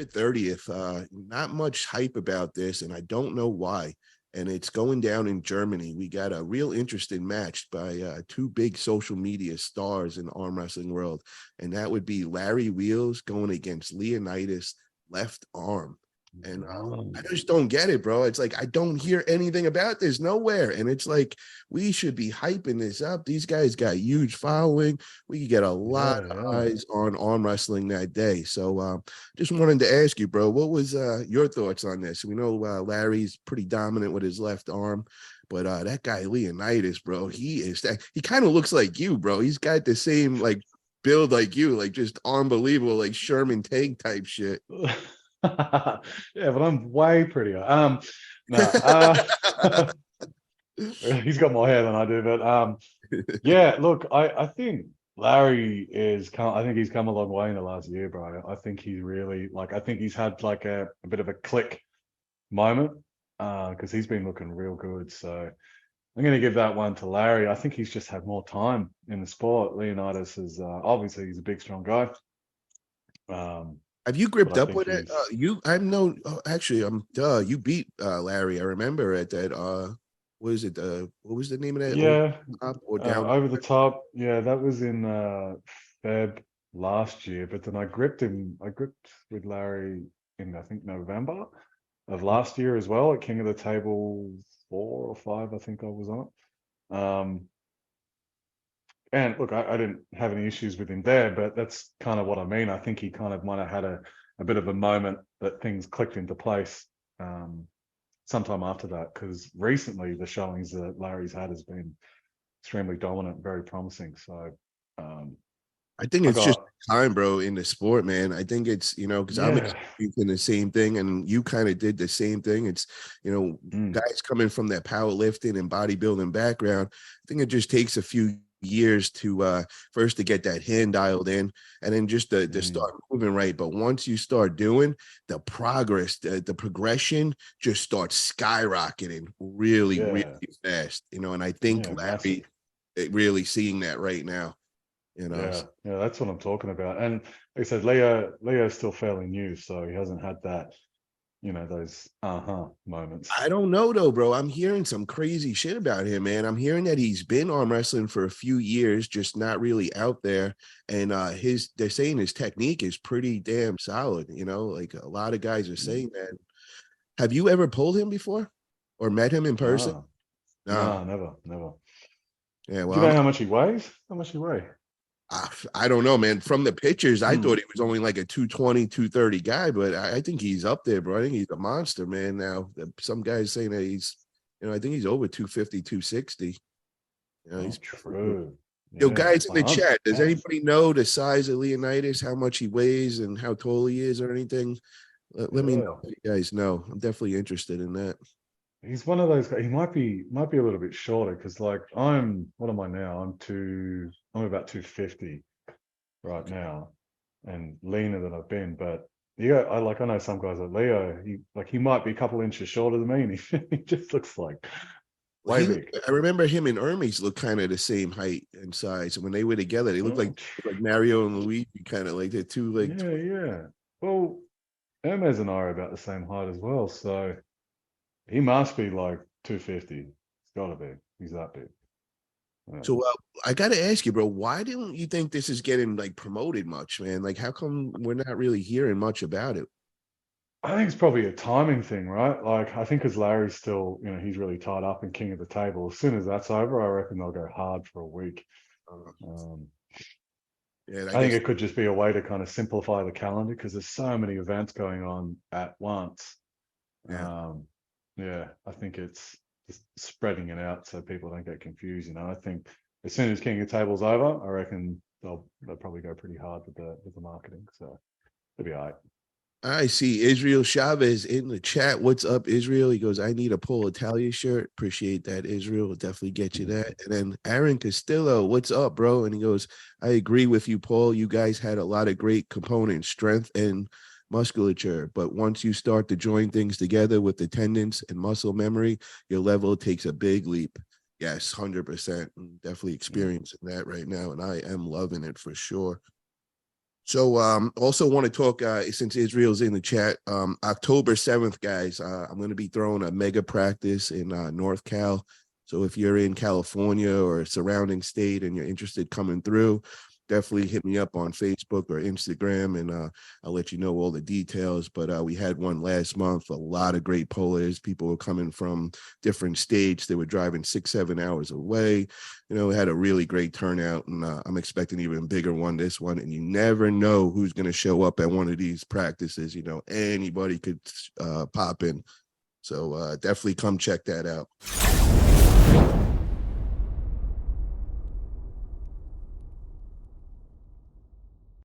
September 30th. Not much hype about this, and I don't know why. And it's going down in Germany. We got a real interesting match by two big social media stars in the arm wrestling world, and that would be Larry Wheels going against Leonidas Left Arm. And I just don't get it, bro. It's like I don't hear anything about this nowhere. And it's like we should be hyping this up. These guys got huge following. We could get a lot of eyes on arm wrestling that day. So just wanted to ask you, bro, what was your thoughts on this? We know Larry's pretty dominant with his left arm, but that guy Leonidas, bro, he kind of looks like you, bro. He's got the same like build like you, like just unbelievable, like Sherman tank type shit. Yeah, but I'm way prettier. He's got more hair than I do, but yeah, look, I think Larry I think he's come a long way in the last year, bro. I think he's really I think he's had like a bit of a click moment because he's been looking real good. So I'm going to give that one to Larry. I think he's just had more time in the sport. Leonidas is obviously he's a big, strong guy. Have you gripped up with it? You beat Larry. I remember at that. What is it? What was the name of that? Yeah, down over the top. Yeah, that was in Feb last year. But then I gripped with Larry in I think November of last year as well at King of the Table 4 or 5. I think I was on. And look, I didn't have any issues with him there, but that's kind of what I mean. I think he kind of might have had a bit of a moment that things clicked into place sometime after that, because recently the showings that Larry's had has been extremely dominant, very promising. So I think it's just time, bro, in the sport, man. I think it's, because I'm experiencing the same thing and you kind of did the same thing. It's, guys coming from that powerlifting and bodybuilding background. I think it just takes a few years to first to get that hand dialed in and then just to start moving right. But once you start doing the progress, the progression just starts skyrocketing really fast, and I think Larry really seeing that right now. Yeah, that's what I'm talking about. And like I said, Leo's still fairly new, so he hasn't had that, those moments. I don't know though, bro. I'm hearing some crazy shit about him, man. I'm hearing that he's been arm wrestling for a few years, just not really out there. And they're saying his technique is pretty damn solid. Like a lot of guys are saying that. Have you ever pulled him before or met him in person? No, never. Yeah, well, do you know how much he weighs? How much he weigh? I don't know, man. From the pictures, I thought he was only like a 220, 230 guy, but I think he's up there, bro. I think he's a monster, man. Now, some guys saying that he's, I think he's over 250, 260. He's true. Yo, guys in the chat, does anybody know the size of Leonidas, how much he weighs and how tall he is or anything? Let me know if you guys know. I'm definitely interested in that. He's one of those guys. He might be a little bit shorter because, what am I now? I'm about 250 right now, and leaner than I've been. But I know some guys like Leo. He might be a couple inches shorter than me, and he just looks like way big. I remember him and Hermes look kind of the same height and size. And when they were together, they looked like Mario and Luigi, kind of like they're two legs. Yeah. Well, Hermes and I are about the same height as well, so. He must be like 250. It's got to be. He's that big. Yeah. So I got to ask you, bro, why don't you think this is getting promoted much, man? Like, how come we're not really hearing much about it? I think it's probably a timing thing, right? I think because Larry's still, he's really tied up in King of the Table. As soon as that's over, I reckon they'll go hard for a week. I think it could just be a way to kind of simplify the calendar because there's so many events going on at once. I think it's just spreading it out so people don't get confused. I think as soon as King of Table's over, I reckon they'll probably go pretty hard with the marketing. So it'll be all right. I see Israel Chavez in the chat. What's up, Israel? He goes, I need a Paul Italia shirt. Appreciate that, Israel. We'll definitely get you that. And then Aaron Castillo, what's up, bro? And he goes, I agree with you, Paul. You guys had a lot of great components, strength and musculature, but once you start to join things together with the tendons and muscle memory, your level takes a big leap. Yes, 100%. I'm definitely experiencing that right now, and I am loving it for sure. So also want to talk, since Israel's in the chat, October 7th, guys, I'm going to be throwing a mega practice in North Cal. So if you're in California or surrounding state and you're interested coming through, definitely hit me up on Facebook or Instagram, and I'll let you know all the details. But we had one last month, a lot of great pullers. People were coming from different states. They were driving 6-7 hours away. You know, we had a really great turnout, and I'm expecting an even bigger one this one. And you never know who's going to show up at one of these practices. You know, anybody could pop in. So definitely come check that out.